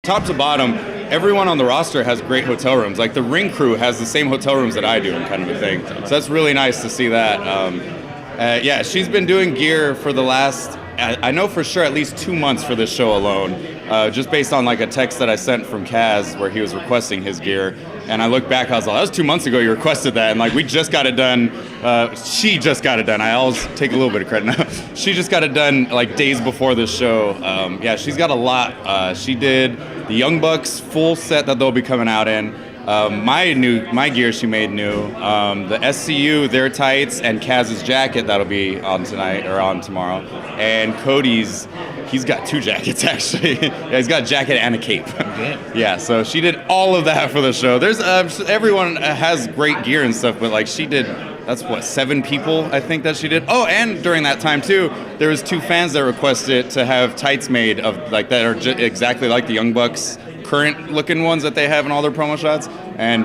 top to bottom, everyone on the roster has great hotel rooms. Like the ring crew has the same hotel rooms that I do, and kind of a thing. So that's really nice to see that. Yeah, she's been doing gear for the last, I know for sure, at least 2 months for this show alone, just based on like a text that I sent from Kaz where he was requesting his gear. And I look back, I was like, that was 2 months ago you requested that. And like, we just got it done. She just got it done. I always take a little bit of credit now. She just got it done like days before this show. Yeah, she's got a lot. She did the Young Bucks full set that they'll be coming out in. My gear she made new. The SCU, their tights, and Kaz's jacket that'll be on tonight or on tomorrow. And Cody's, he's got 2 jackets actually. Yeah, he's got a jacket and a cape. Yeah, so she did all of that for the show. There's everyone has great gear and stuff, but like she did, that's what, 7 people I think that she did. Oh, and during that time too, there was 2 fans that requested to have tights made of like that are exactly like the Young Bucks current looking ones that they have in all their promo shots, and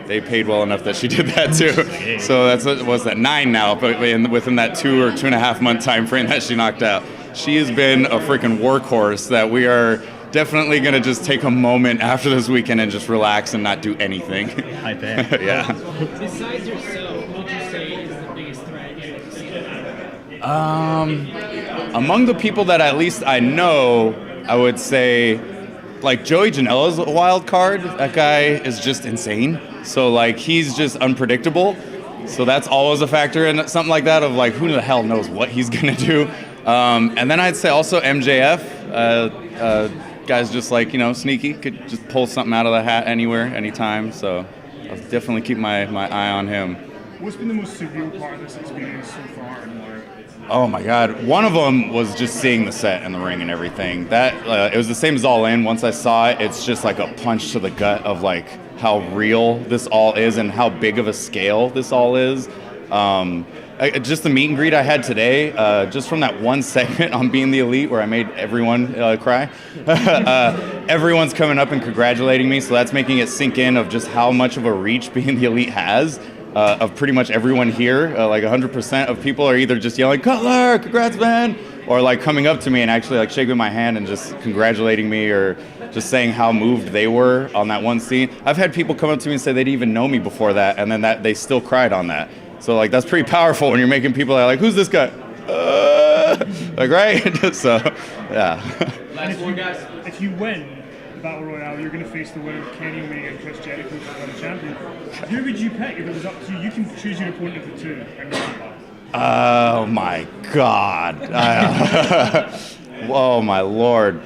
they paid well enough that she did that too. So that's what was that 9 now, but within that 2 or 2.5 month time frame that she knocked out. She has been a freaking workhorse that we are definitely going to just take a moment after this weekend and just relax and not do anything. I bet. Yeah. Besides yourself, who would you say is the biggest threat in the scene? Among the people that at least I know, I would say like Joey Janela's a wild card. That guy is just insane. So like he's just unpredictable. So that's always a factor in something like that of like who the hell knows what he's gonna do. And then I'd say also MJF. Guy's just like, sneaky, could just pull something out of the hat anywhere, anytime. So I'll definitely keep my eye on him. What's been the most surreal part of this experience so far? Oh my God! One of them was just seeing the set and the ring and everything. That it was the same as All In. Once I saw it, it's just like a punch to the gut of like how real this all is and how big of a scale this all is. Just the meet and greet I had today, just from that one segment on Being the Elite where I made everyone cry. Everyone's coming up and congratulating me, so that's making it sink in of just how much of a reach Being the Elite has. Of pretty much everyone here, like 100% of people are either just yelling, "Cutler, congrats, man!" or like coming up to me and actually like shaking my hand and just congratulating me or just saying how moved they were on that one scene. I've had people come up to me and say they didn't even know me before that, and then that they still cried on that. So like that's pretty powerful when you're making people that are like, "Who's this guy?" Like, right? So, yeah. Last one, guys. If you win the Battle Royale, you're going to face the winner of Kenny Omega and Chris Jericho for the champion. Who would you pick if it was up to you? You can choose your opponent of the 2. Oh my God. Oh my Lord.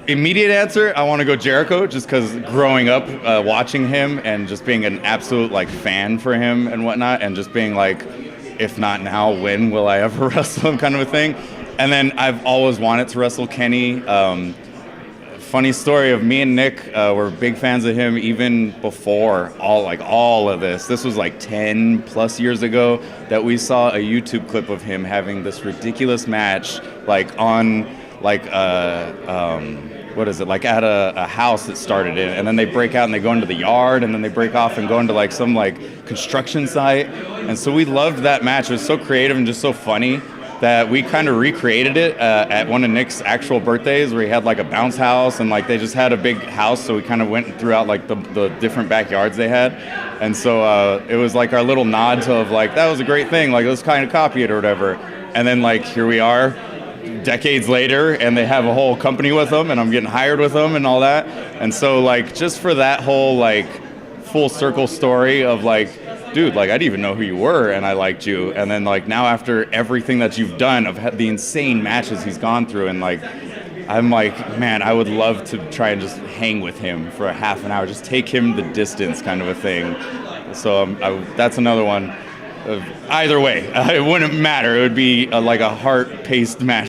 Immediate answer, I want to go Jericho just because growing up watching him and just being an absolute like fan for him and whatnot and just being like, if not now, when will I ever wrestle him kind of a thing. And then I've always wanted to wrestle Kenny. Funny story of me and Nick were big fans of him even before all of this. This was like 10 plus years ago that we saw a YouTube clip of him having this ridiculous match like on like what is it, like at a house that started it, and then they break out and they go into the yard, and then they break off and go into like some like construction site. And so we loved that match. It was so creative and just so funny that we kind of recreated it at one of Nick's actual birthdays where he had like a bounce house and like they just had a big house, so we kind of went throughout like the different backyards they had. And so it was like our little nod to of like, that was a great thing, like let's kind of copy it or whatever. And then like here we are decades later and they have a whole company with them and I'm getting hired with them and all that. And so like just for that whole like full circle story of like, dude, like I didn't even know who you were and I liked you, and then like now after everything that you've done of the insane matches he's gone through, and like I'm like, man, I would love to try and just hang with him for a half an hour, just take him the distance kind of a thing. So that's another one. Either way, it wouldn't matter. It would be like a heart-paced match.